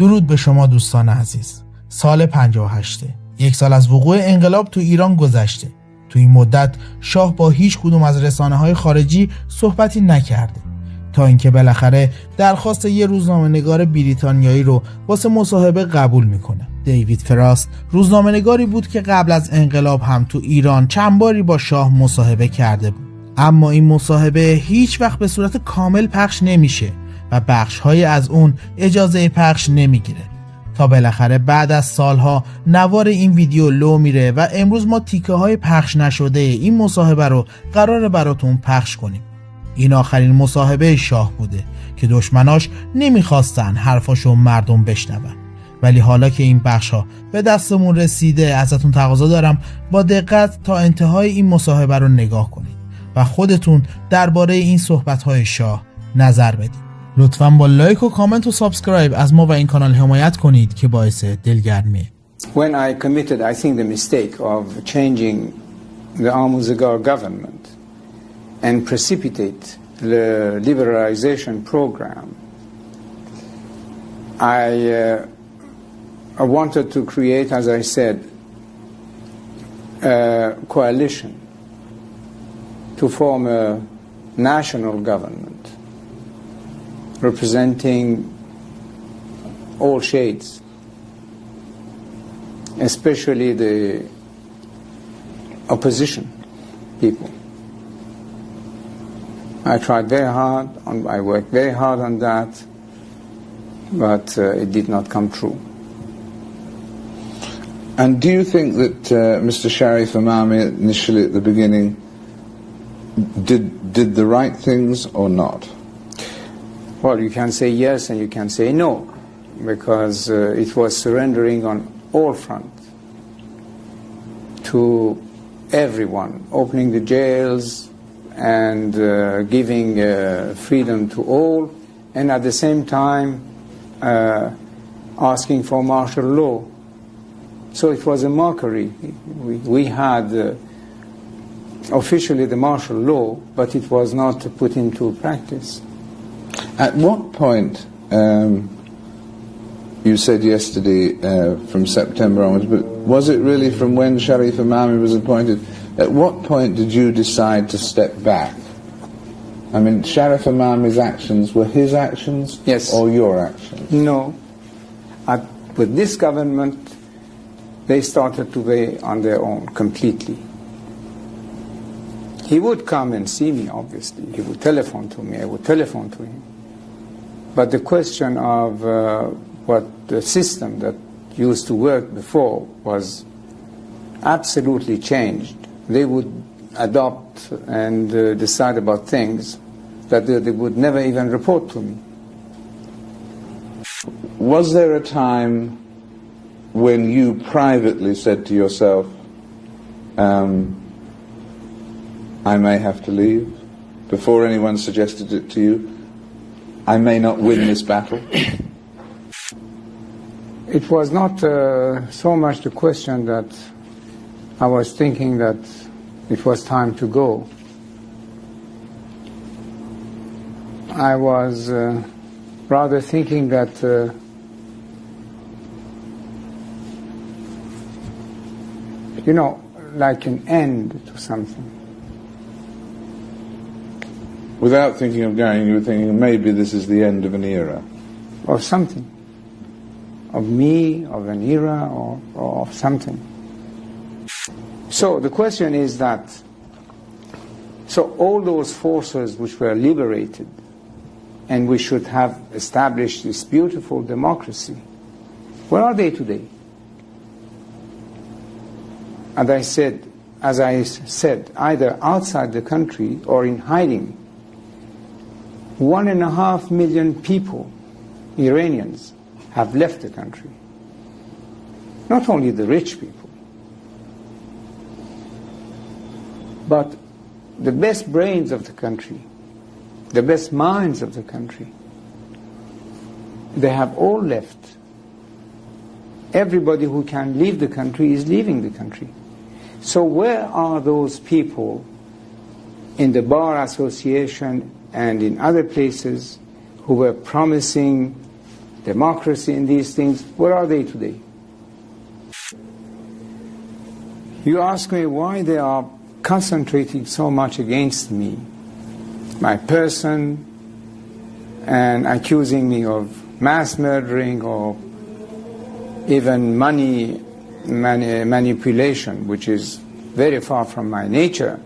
درود به شما دوستان عزیز. سال 58، یک سال از وقوع انقلاب تو ایران گذشته. تو این مدت شاه با هیچ کدوم از رسانه‌های خارجی صحبتی نکرده تا اینکه بالاخره درخواست یه روزنامه‌نگار بریتانیایی رو واسه مصاحبه قبول میکنه. دیوید فراست روزنامه‌نگاری بود که قبل از انقلاب هم تو ایران چند باری با شاه مصاحبه کرده بود، اما این مصاحبه هیچ وقت به صورت کامل پخش نمیشه و بخش‌های از اون اجازه پخش نمیگیره تا بالاخره بعد از سالها نوار این ویدیو لو میره و امروز ما تیکه های پخش نشده این مصاحبه رو قراره براتون پخش کنیم. این آخرین مصاحبه شاه بوده که دشمناش نمیخواستن حرفاشو مردم بشنون، ولی حالا که این بخش‌ها به دستمون رسیده ازتون تقاضا دارم با دقت تا انتهای این مصاحبه رو نگاه کنید و خودتون درباره این صحبت‌های شاه نظر بدید. لطفاً با لایک و کامنت و سابسکرایب از ما و این کانال حمایت کنید که باعث دلگرمیه. When I committed, I think, the mistake of changing the Almuzagar government and precipitate the liberalization program, I wanted to create, as I said, a coalition to form a national government representing all shades, especially the opposition people. I tried very hard, I worked very hard on that, but it did not come true. And do you think that Mr. Sharif Imami initially at the beginning did the right things or not? Well, you can say yes and you can say no, because it was surrendering on all fronts to everyone, opening the jails and giving freedom to all, and at the same time asking for martial law. So it was a mockery. We had officially the martial law, but it was not put into practice. At what point, you said yesterday from September onwards, but was it really from when Sharif Imami was appointed? At what point did you decide to step back? I mean, Sharif Imami's actions were his actions, yes, or your actions? No. With this government, they started to be on their own completely. He would come and see me, obviously. He would telephone to me. I would telephone to him. But the question of what the system that used to work before was absolutely changed. They would adopt and decide about things that they would never even report to me. Was there a time when you privately said to yourself, I may have to leave, before anyone suggested it to you? I may not win this battle? It was not so much the question that I was thinking that it was time to go. I was rather thinking that like an end to something. Without thinking of going, you were thinking maybe this is the end of an era. Of something. Of me, of an era, or of something. So the question is that, so all those forces which were liberated, and we should have established this beautiful democracy, where are they today? As I said, either outside the country or in hiding. 1.5 million people, Iranians, have left the country. Not only the rich people, but the best brains of the country, the best minds of the country. They have all left. Everybody who can leave the country is leaving the country. So where are those people in the Bar Association and in other places who were promising democracy in these things. Where are they today? You ask me why they are concentrating so much against me, my person, and accusing me of mass murdering or even money manipulation, which is very far from my nature.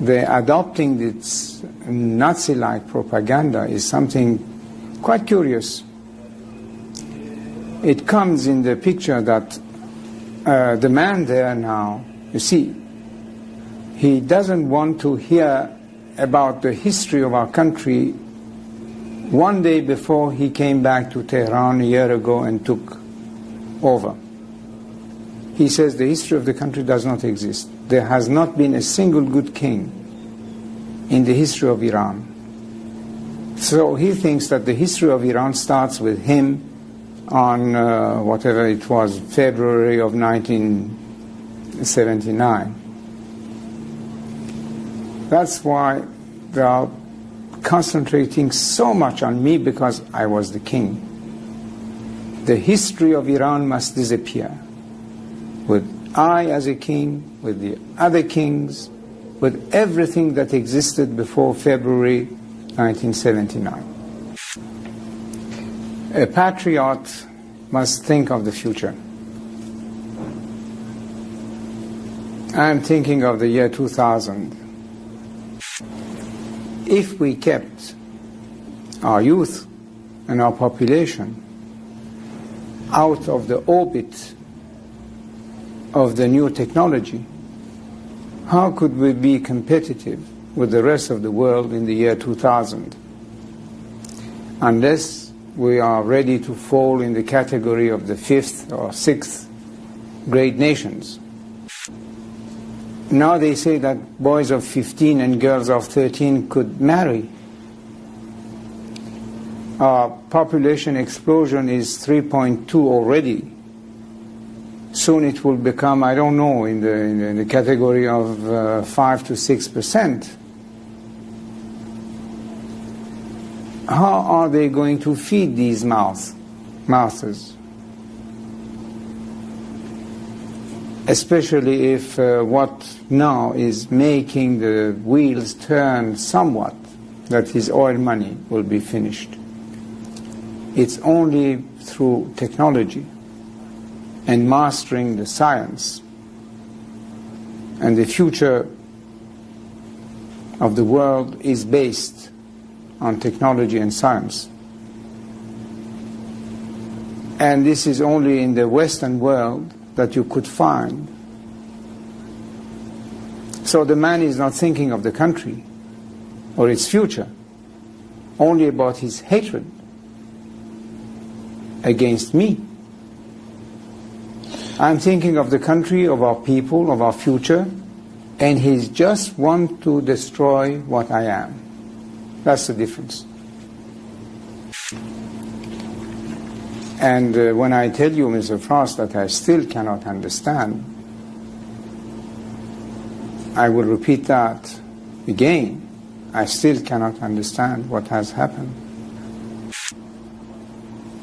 The adopting this Nazi-like propaganda is something quite curious. It comes in the picture that the man there now, you see, he doesn't want to hear about the history of our country one day before he came back to Tehran a year ago and took over. He says the history of the country does not exist. There has not been a single good king in the history of Iran. So he thinks that the history of Iran starts with him on whatever it was, February of 1979. That's why they are concentrating so much on me, because I was the king. The history of Iran must disappear, with I as a king, with the other kings, with everything that existed before February 1979. A patriot must think of the future. I'm thinking of the year 2000. If we kept our youth and our population out of the orbit of the new technology, how could we be competitive with the rest of the world in the year 2000? Unless we are ready to fall in the category of the 5th or 6th great nations. Now they say that boys of 15 and girls of 13 could marry. Our population explosion is 3.2 already. Soon it will become, I don't know, in the category of 5 to 6%. How are they going to feed these mouths? Especially if what now is making the wheels turn somewhat, that is oil money, will be finished. It's only through technology and mastering the science, and the future of the world is based on technology and science. And this is only in the Western world that you could find. So the man is not thinking of the country or its future, only about his hatred against me. I'm thinking of the country, of our people, of our future, and he just wants to destroy what I am. That's the difference. And when I tell you, Mr. Frost, that I still cannot understand, I will repeat that again. I still cannot understand what has happened.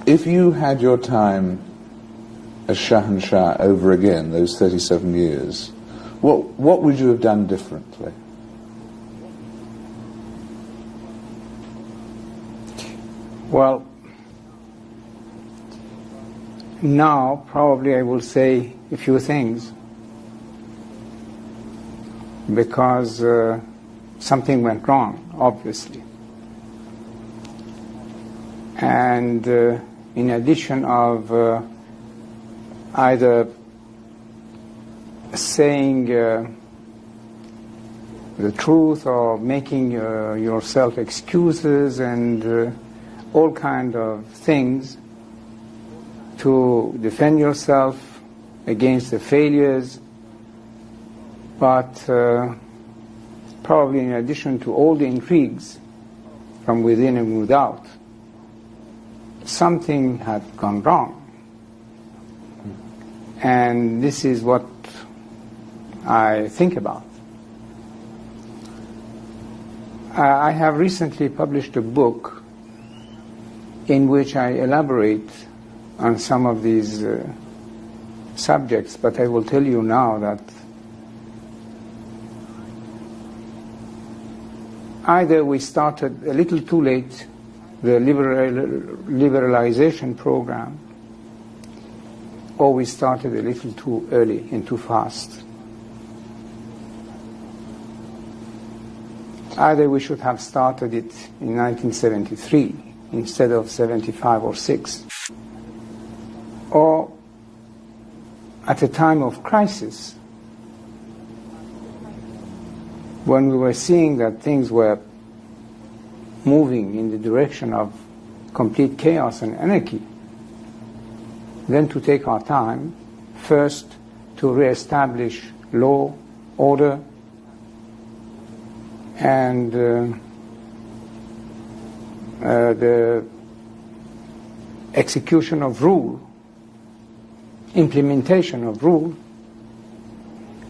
If you had your time as Shah over again, those 37 years, what would you have done differently? Well, now probably I will say a few things, because something went wrong, obviously. And in addition of either saying the truth or making yourself excuses and all kind of things to defend yourself against the failures, but probably in addition to all the intrigues from within and without, something had gone wrong. And this is what I think about. I have recently published a book in which I elaborate on some of these subjects, but I will tell you now that either we started a little too late the liberalization program, or we started a little too early and too fast. Either we should have started it in 1973 instead of 75 or 6, or at a time of crisis, when we were seeing that things were moving in the direction of complete chaos and anarchy, then to take our time, first to re-establish law, order, and the execution of rule, implementation of rule,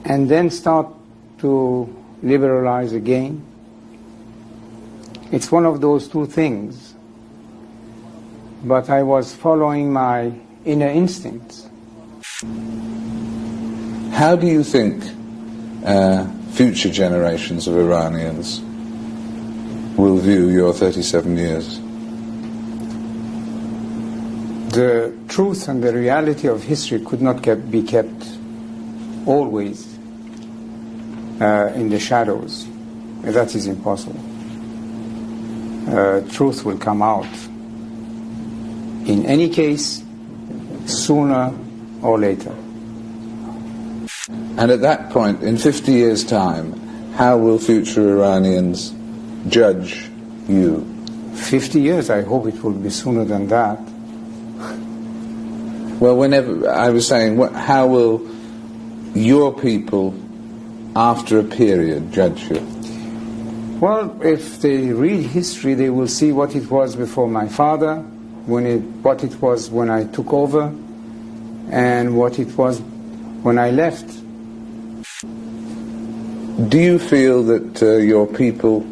and then start to liberalize again. It's one of those two things, but I was following my inner instincts. How do you think future generations of Iranians will view your 37 years? The truth and the reality of history could not be kept always in the shadows. That is impossible. Truth will come out in any case, sooner or later. And at that point, in 50 years' time, how will future Iranians judge you? 50 years, I hope it will be sooner than that. Well, whenever, I was saying, how will your people, after a period, judge you? Well, if they read history, they will see what it was before my father, what it was when I took over, and what it was when I left. Do you feel that your people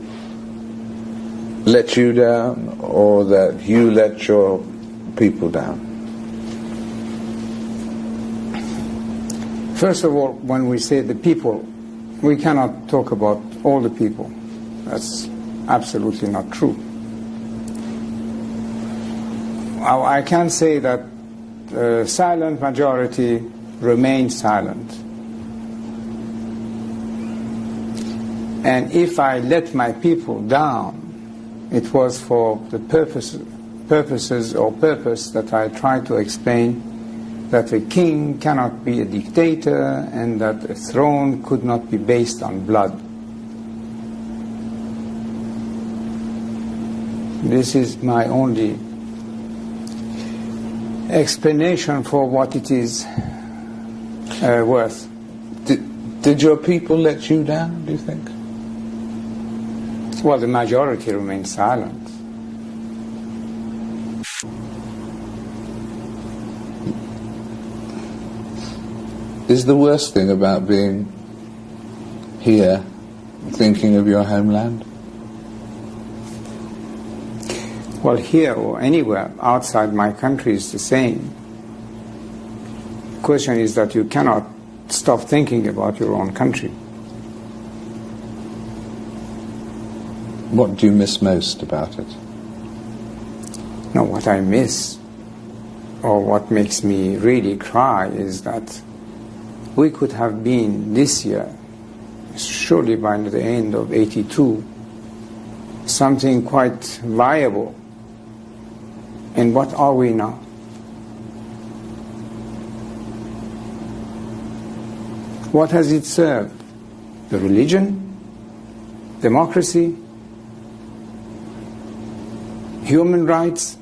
let you down, or that you let your people down? First of all, when we say the people, we cannot talk about all the people. That's absolutely not true. I can say that the silent majority remains silent. And if I let my people down, it was for the purpose that I tried to explain, that a king cannot be a dictator and that a throne could not be based on blood. This is my only explanation for what it is worth. Did your people let you down, do you think? Well, the majority remained silent. Is the worst thing about being here thinking of your homeland? Well, here or anywhere outside my country is the same. The question is that you cannot stop thinking about your own country. What do you miss most about it? No, what I miss, or what makes me really cry, is that we could have been this year, surely by the end of '82, something quite viable. And what are we now? What has it served? The religion? Democracy? Human rights?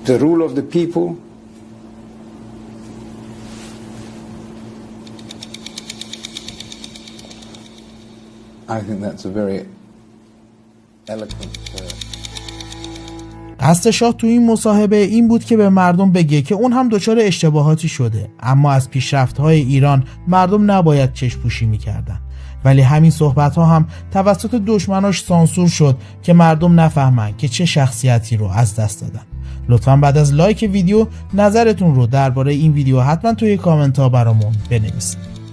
The rule of the people? I think that's a very eloquent قصد شاه تو این مصاحبه این بود که به مردم بگه که اون هم دچار اشتباهاتی شده، اما از پیشرفت‌های ایران مردم نباید چشم‌پوشی می‌کردن. ولی همین صحبت ها هم توسط دشمناش سانسور شد که مردم نفهمن که چه شخصیتی رو از دست دادن. لطفاً بعد از لایک ویدیو نظرتون رو درباره این ویدیو حتما توی کامنت ها برامون بنویسید.